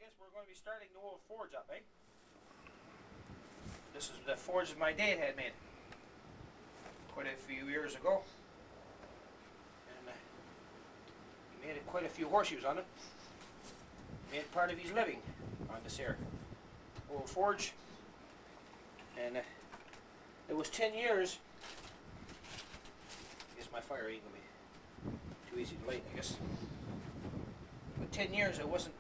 guess we're going to be starting the old forge up, eh? This is the forge that my dad had made quite a few years ago. And he made quite a few horseshoes on it. Made part of his living on this here old forge. And it was 10 years. I guess my fire ain't going to be too easy to light, I guess. But 10 years it wasn't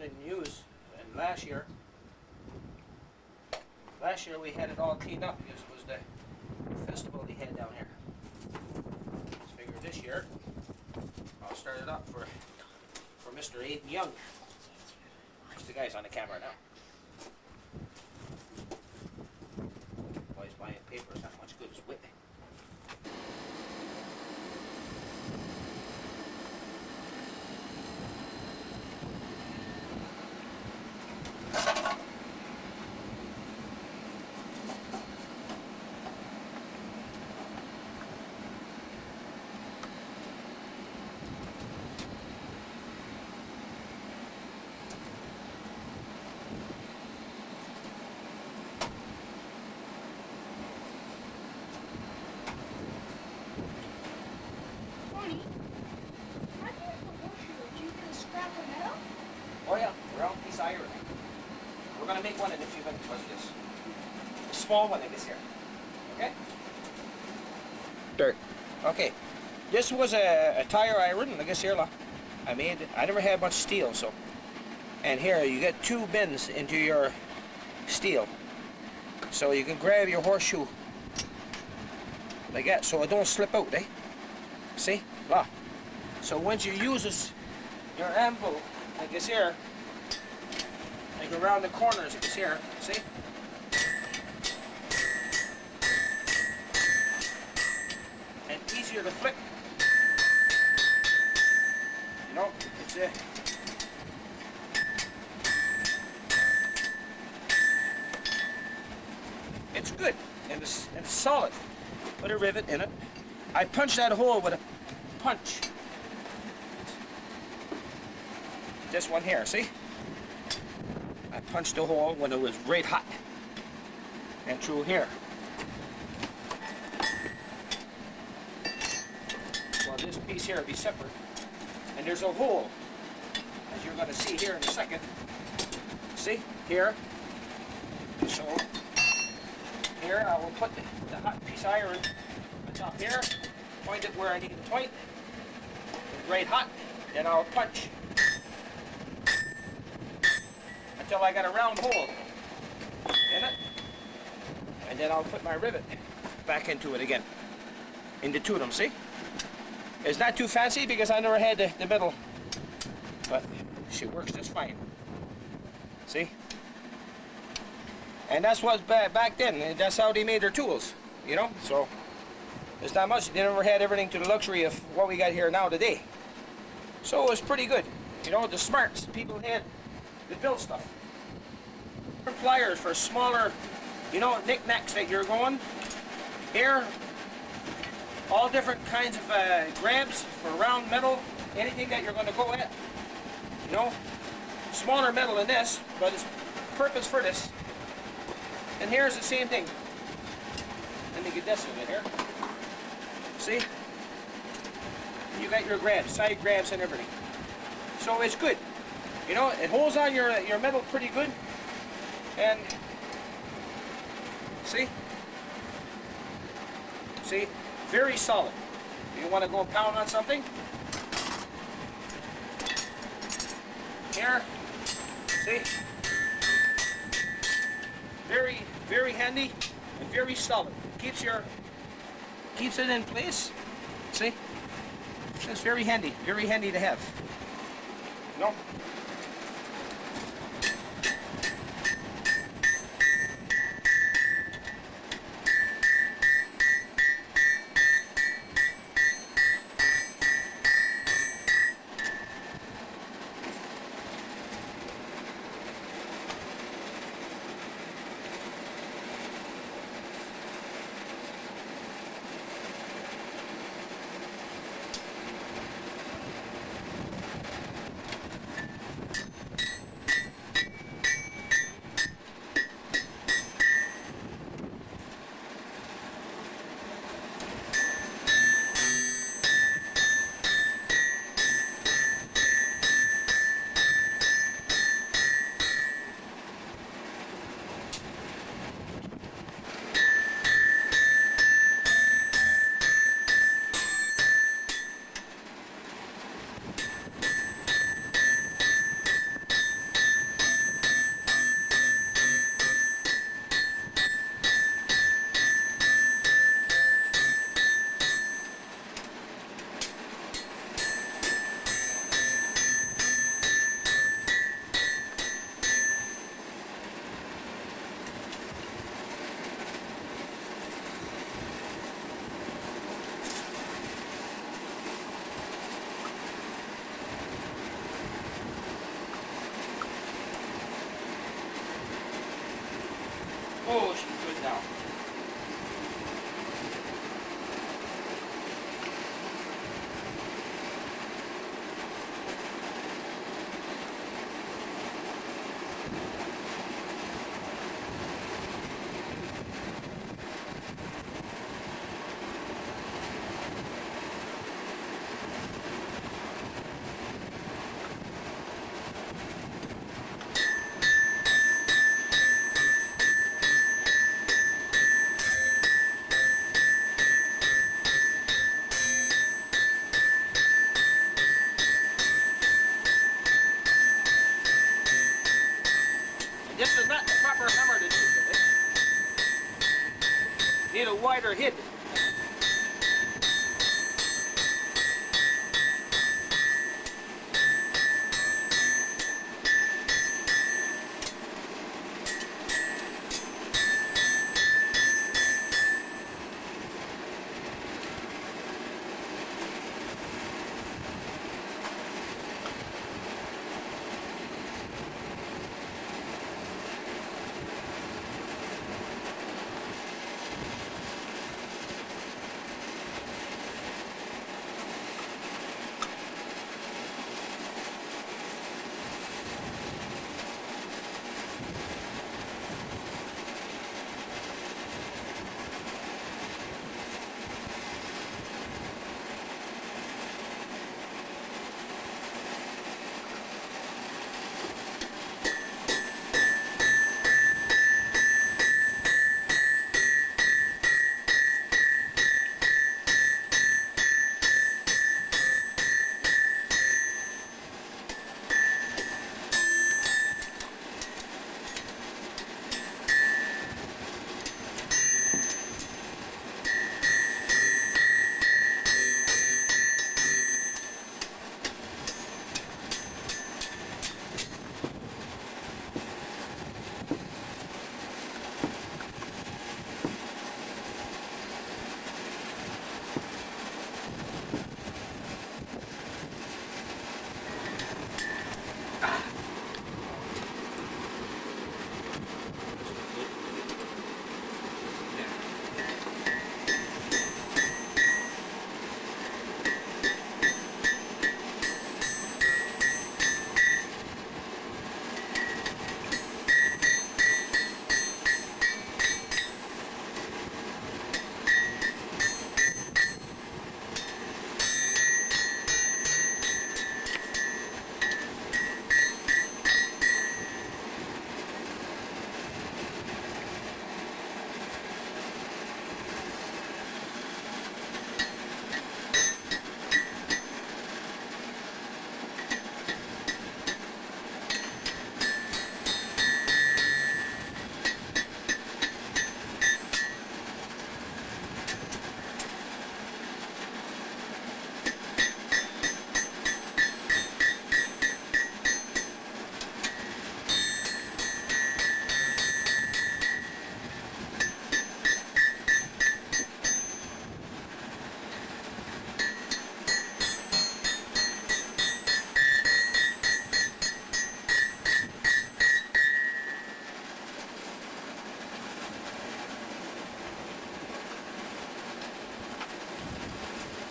in use. And last year we had it all cleaned up because it was the festival they had down here. Let's figure this year I'll start it up for Mr. Aiden Young. There's the guy's on the camera now. Why he's buying paper is not much good as wit. Oh yeah, round piece of iron. We're going to make one in a few minutes. What's this? A small one in this here. Okay? Dirt. Okay. This was a tire iron, like this here. I never had much steel, so. And here, you get 2 bends into your steel. So you can grab your horseshoe like that, so it don't slip out, eh? See? Lah. So once you use this, your anvil, like this here, like around the corners, like this here, see? And easier to flick. You know, it's good and it's solid. Put a rivet in it. I punched that hole with a punch. This one here, see? I punched the hole when it was right hot. And through here. Well, this piece here will be separate. And there's a hole, as you're going to see here in a second. See? Here. So, here I will put the hot piece of iron on the top here. Point it where I need to point. It's right hot. Then I'll punch until I got a round hole in it, and then I'll put my rivet back into it again, into 2 of them, see? It's not too fancy because I never had the middle, but she works just fine, see? And that's what's back then, that's how they made their tools, you know? So, there's not much, they never had everything to the luxury of what we got here now today. So it was pretty good, you know, the smarts people had to build stuff. Pliers for smaller, you know, knickknacks that you're going. Here, all different kinds of grabs for round metal, anything that you're going to go at. You know, smaller metal than this, but it's purpose for this. And here's the same thing. Let me get this in here. See? You got your grabs, side grabs and everything. So it's good. You know, it holds on your metal pretty good. And see, very solid. You want to go pound on something here, see, very handy and very solid. Keeps it in place. See, it's very handy to have. You know? Oh, she's good now. This is not the proper hammer to use it. Need a wider head.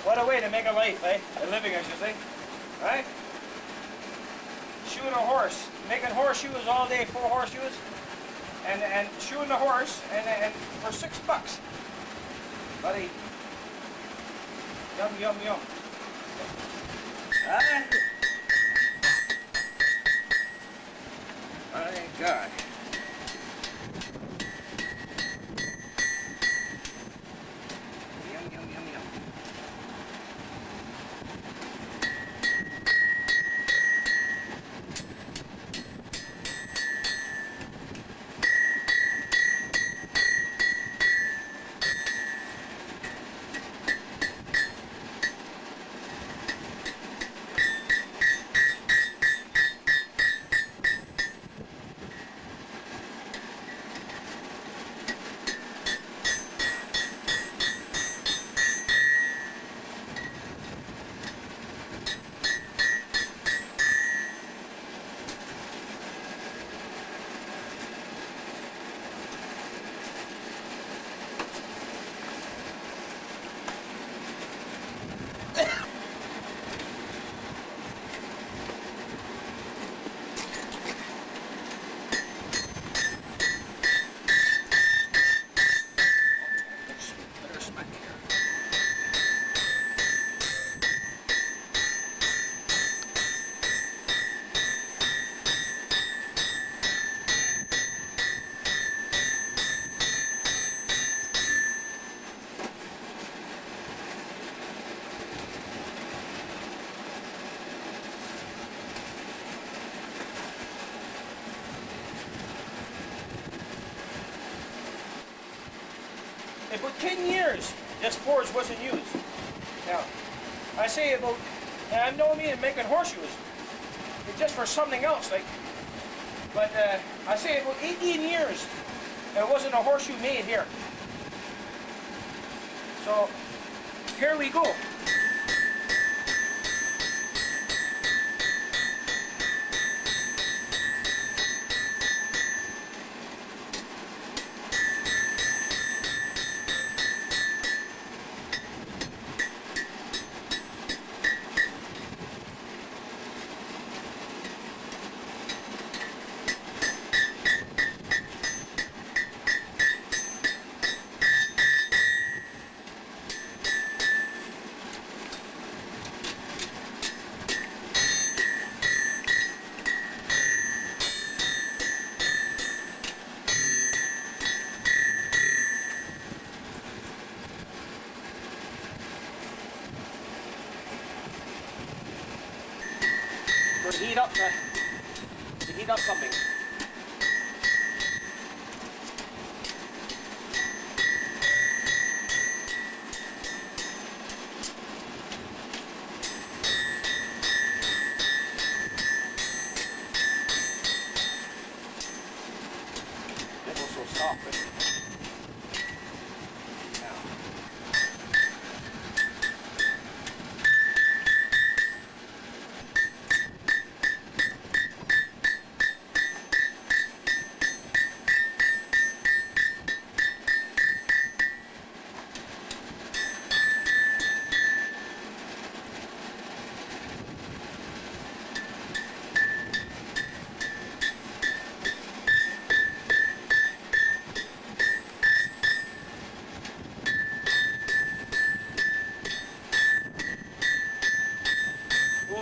What a way to make a life, eh? A living, I should say. Right? Shoeing a horse. Making horseshoes all day, 4 horseshoes. And shoeing the horse and for $6. Buddy. Yum, yum, yum. Ah. My God. Yum, yum, yum, yum. about 10 years this forge wasn't used. Now, I say about, and I know me in making horseshoes, it's just for something else, like, but I say about 18 years there wasn't a horseshoe made here. So, here we go. To heat up something. It was so soft.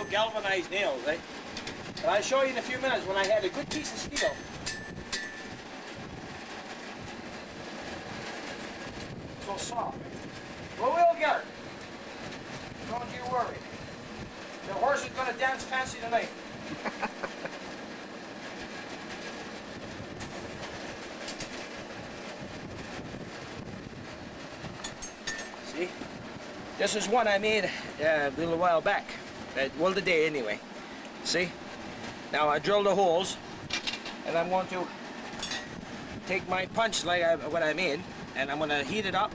Galvanized nails, right? But I'll show you in a few minutes when I had a good piece of steel. So soft. Well, we'll get her. Don't you worry. The horse is going to dance fancy tonight. See? This is one I made a little while back. Well, the day anyway. See? Now I drilled the holes, and I'm going to take my punch like what I made, and I'm going to heat it up,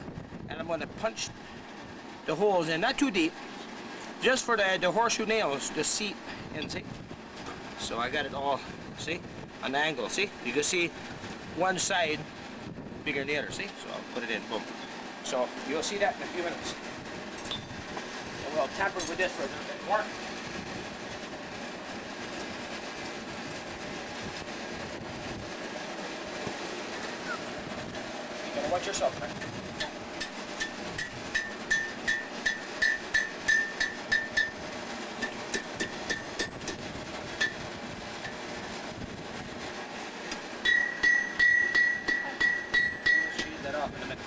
and I'm going to punch the holes in, not too deep, just for the horseshoe nails to seep in, see? So I got it all, see? On the angle, see? You can see one side bigger than the other, see? So I'll put it in, boom. So you'll see that in a few minutes. And we'll tamper with this for a little bit more. You gotta watch yourself, man. Sheet that off in a minute.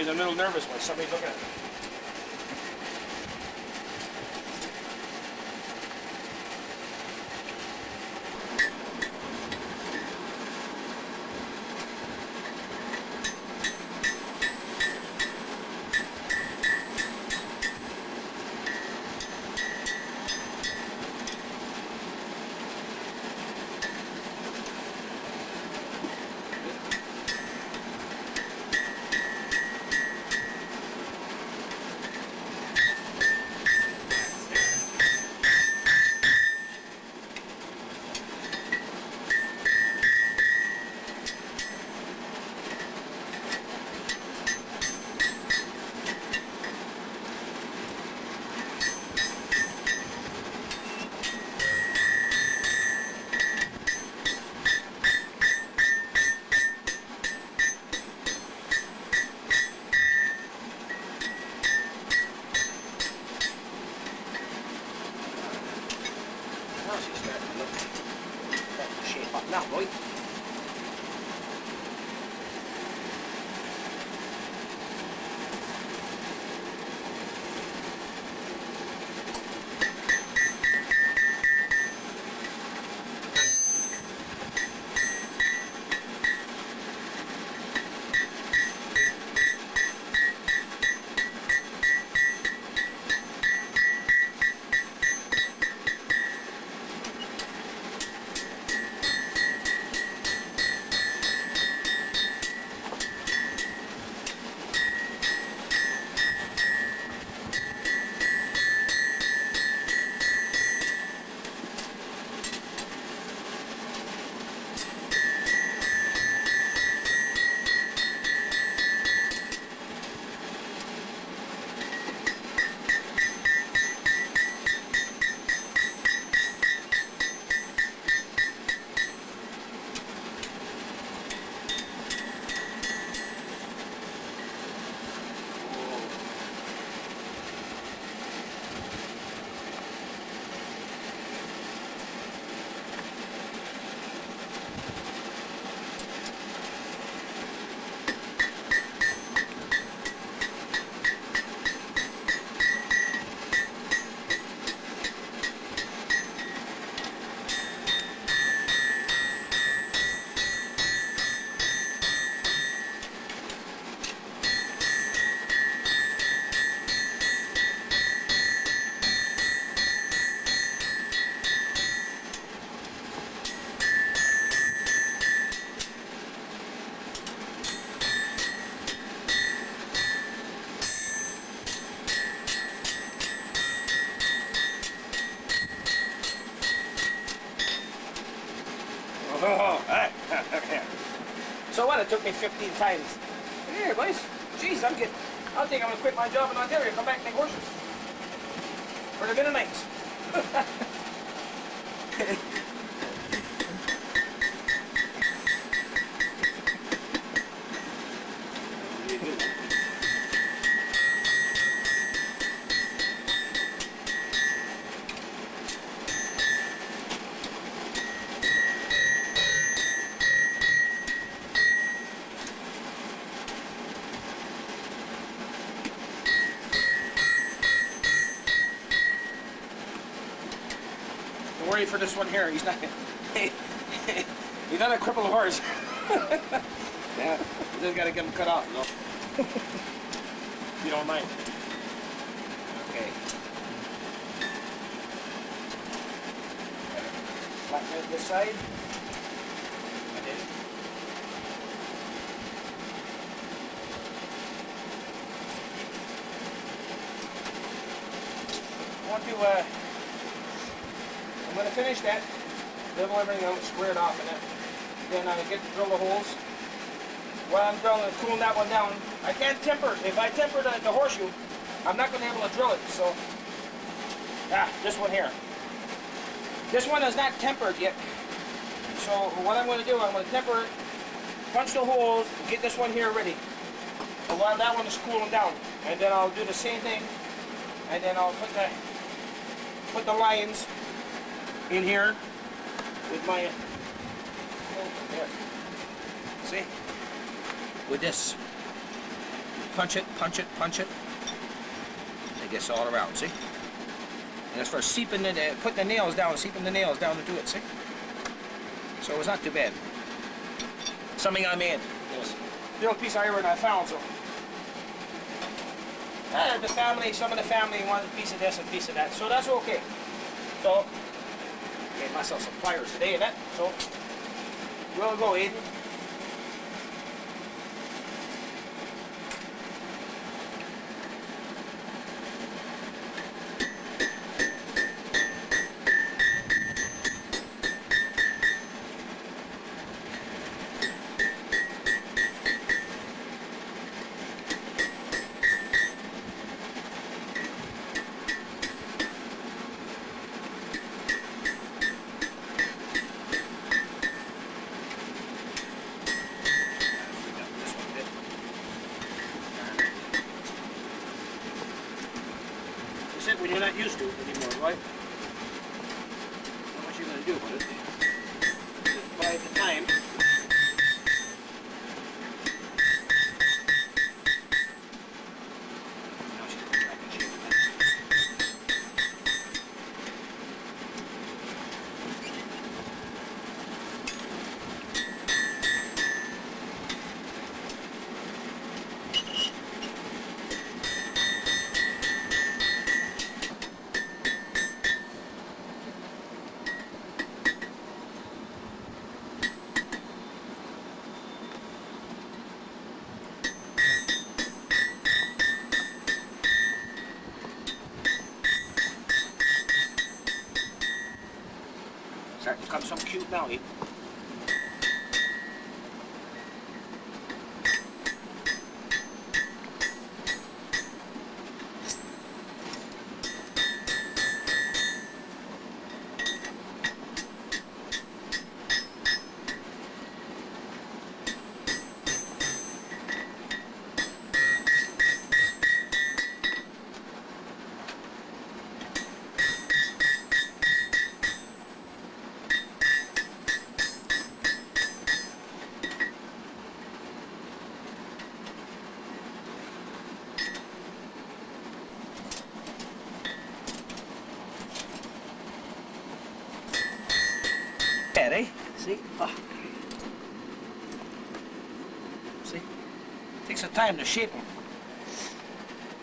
Otherwise, I'm a little nervous when somebody's looking at me. Now, boy. So what? It took me 15 times. Here, boys. Jeez, I'll think I'm gonna quit my job in Ontario and come back and make horses. For the Mennonites. Don't worry for this one here. He's not. He's not a crippled horse. Yeah, you just gotta get him cut off, though. If you don't mind. Okay. Flatten out this side. And then. I want to. I'm going to finish that, level everything out, square it off in it. Then I get to drill the holes. While I'm drilling and cooling that one down, I can't temper. If I temper the horseshoe, I'm not going to be able to drill it. So, this one here. This one is not tempered yet. So what I'm going to do, I'm going to temper it, punch the holes, get this one here ready. And while that one is cooling down, and then I'll do the same thing, and then I'll put the lines in here with my there. See? With this. punch it, punch it, punch it. It gets all around, see? And it's for seeping it, putting the nails down, seeping the nails down into it, see? So it's not too bad. Something I made. Yes. Little piece of iron I found, so. The family, some of the family wanted a piece of this and a piece of that, so that's okay. So, made myself some pliers today and that, so we'll go, Aiden. When you're not used to it anymore, right? Not much you're going to do with it. Just bide the time. Now she's going back and shape starting to come some cute now, eh? Eh? See? Oh. See? Takes some time to shape them.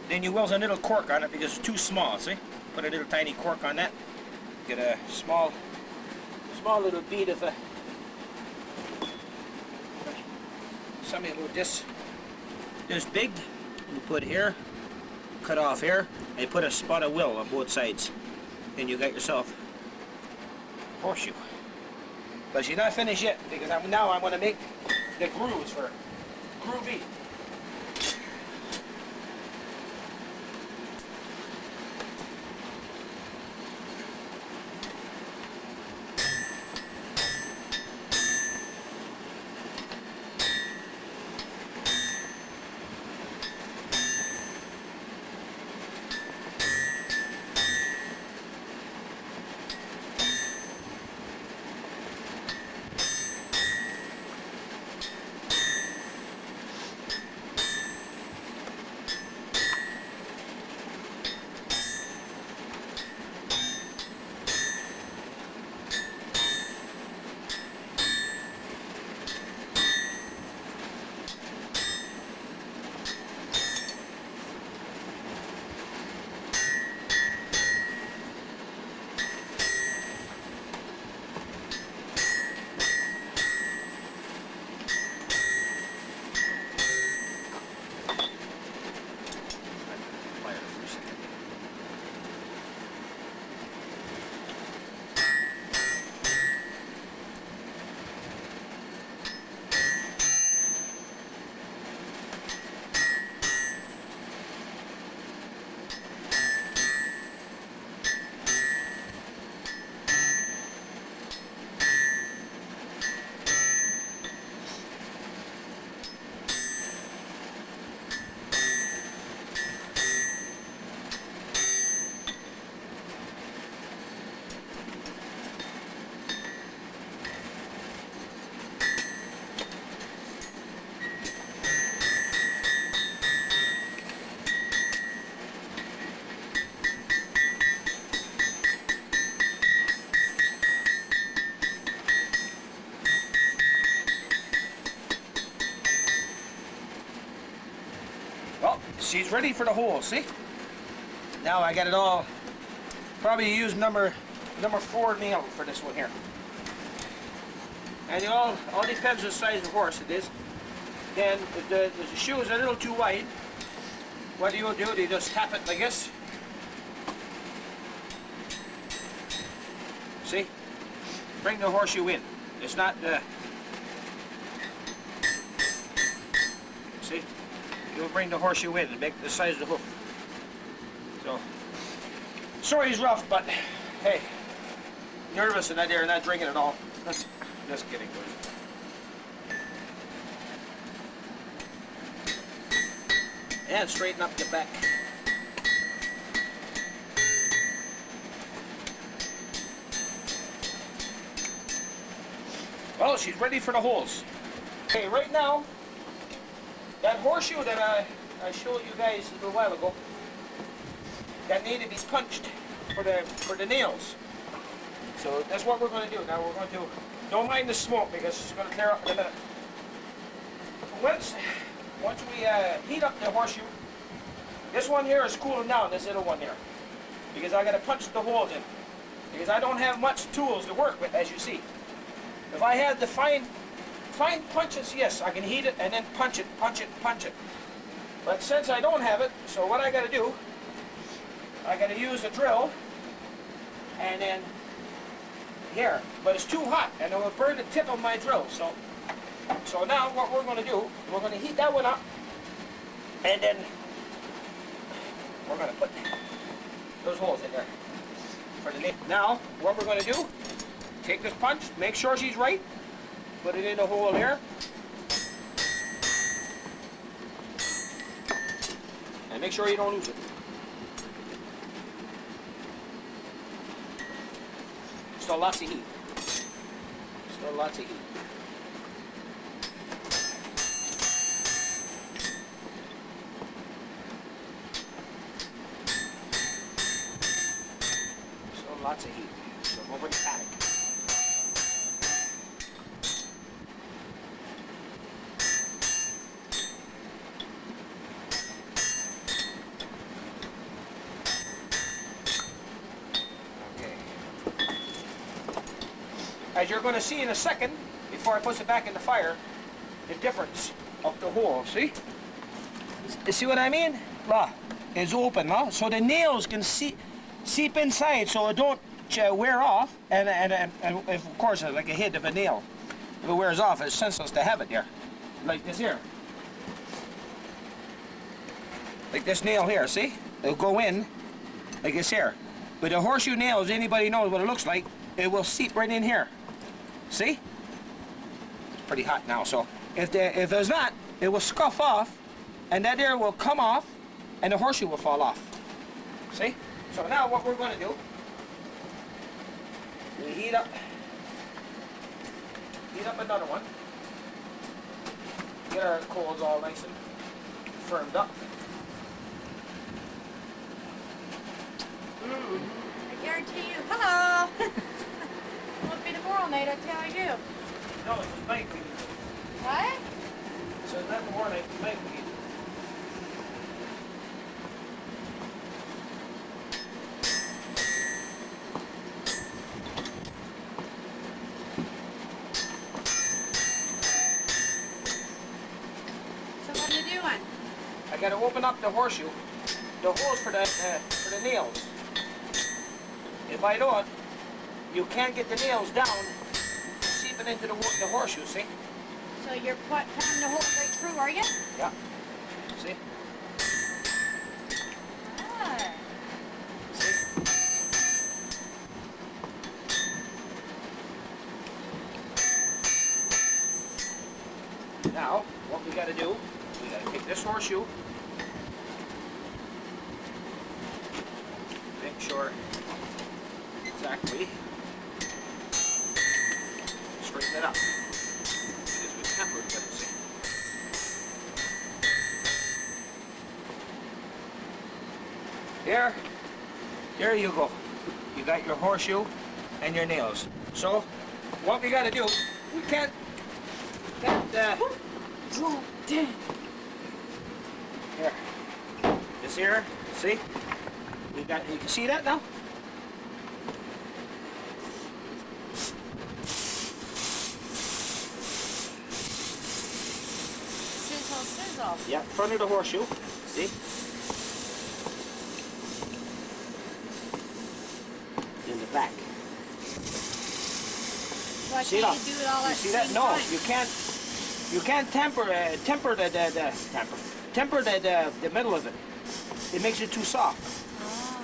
Then you weld a little cork on it because it's too small, see? Put a little tiny cork on that. Get a small little bead of a something about this big. You put here, cut off here, and you put a spot of wool on both sides. Then you got yourself a horseshoe. But she's not finished yet, because now I want to make the grooves for groovy. she's ready for the hole, see? Now I got it all, probably use number 4 nail for this one here. And it all depends on the size of the horse it is. Then if the shoe is a little too wide, what do? You just tap it like this. See? Bring the horseshoe in. It's not see? You'll bring the horseshoe in and make the size of the hoof. So, sorry he's rough, but hey, nervous and not drinking at all. Just kidding. And straighten up the back. Well, she's ready for the holes. Okay, right now, that horseshoe that I showed you guys a little while ago, that needed to be punched for the nails. So that's what we're going to do. Now we're going to, don't mind the smoke because it's going to clear up in a minute. Once we heat up the horseshoe, this one here is cooling down, this little one here, because I got to punch the holes in, because I don't have much tools to work with, as you see. If I had the fine punches, yes, I can heat it and then punch it. But since I don't have it, so what I got to do, I got to use a drill, and then here, but it's too hot, and it will burn the tip of my drill. So now what we're going to do, we're going to heat that one up, and then we're going to put those holes in there for the nail. Now what we're going to do, take this punch, make sure she's right, put it in the hole here, and make sure you don't lose it. Still lots of heat. Still lots of heat. Still lots of heat. So nobody panic. As you're going to see in a second, before I put it back in the fire, the difference of the hole, see? You see what I mean? Look, it's open now, so the nails can seep inside so it don't wear off, and if, of course, like a head of a nail. If it wears off, it's senseless to have it there. Like this here. Like this nail here, see? It'll go in, like this here. But the horseshoe nails, anybody knows what it looks like, it will seep right in here. See? It's pretty hot now, so if there's not, it will scuff off, and that there will come off, and the horseshoe will fall off. See? So now what we're going to do, we heat up another one. Get our coals all nice and firmed up. I guarantee you, hello! Won't be tomorrow night, I tell you. No, it's tonight we need. What? So it's not tomorrow night, tonight we need. So what are you doing? I got to open up the horseshoe, the holes for the nails. If I don't, you can't get the nails down, seeping into the horseshoe, see? So you're putting the hole right through, are you? Yeah. See? Ah. See? Now, what we got to do, we got to take this horseshoe, make sure exactly, straighten it up. Because we tempered with it, see? There you go. You got your horseshoe and your nails. So, what we got to do, we can't Drop dead. here. is here. See? You can see that now? Sizzle, sizzle. Yeah, front of the horseshoe. See? In the back. Why See can't that? you do it all You at see the that? same No, time? you can't. You can't temper the middle of it. It makes it too soft. Oh.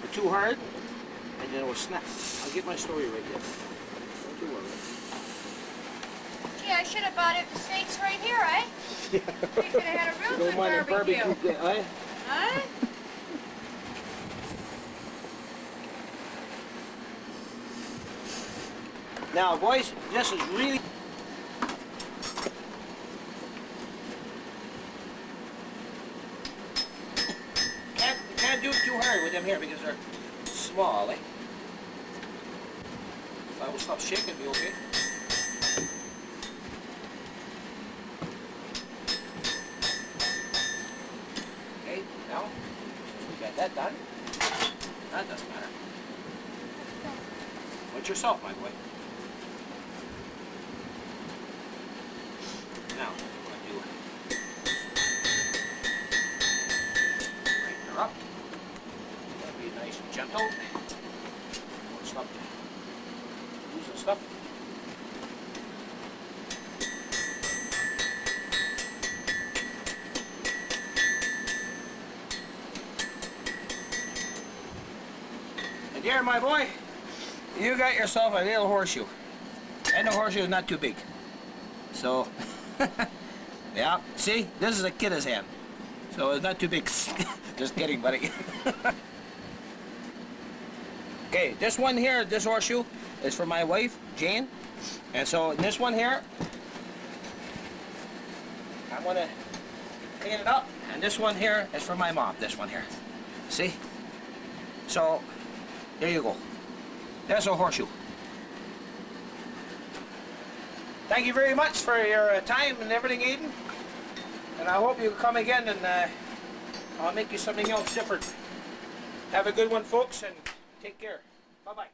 Or too hard, and then it will snap. I'll get my story right here. Don't you worry. Gee, I should have bought it steaks right here, eh? We could have had a real Don't good mind a barbecue. barbecue, eh? Huh? Now, boys, this is really. Can't do it too hard with them here because they're small, eh? If I will stop shaking, it'll be okay. Okay, now we got that done. That doesn't matter. Watch yourself, my boy. Now, what I do? Straighten her up. Gotta be nice and gentle. Don't stop losing stuff. And there, my boy, you got yourself a little horseshoe. And the horseshoe is not too big. So, yeah, see, this is a kid's hand. So it's not too big. Just kidding, buddy. Okay, this one here, this horseshoe, is for my wife, Jane. And so this one here, I want to clean it up. And this one here is for my mom, this one here. See? So, there you go. That's a horseshoe. Thank you very much for your time and everything, Eden. And I hope you come again and I'll make you something else different. Have a good one, folks, and take care. Bye-bye.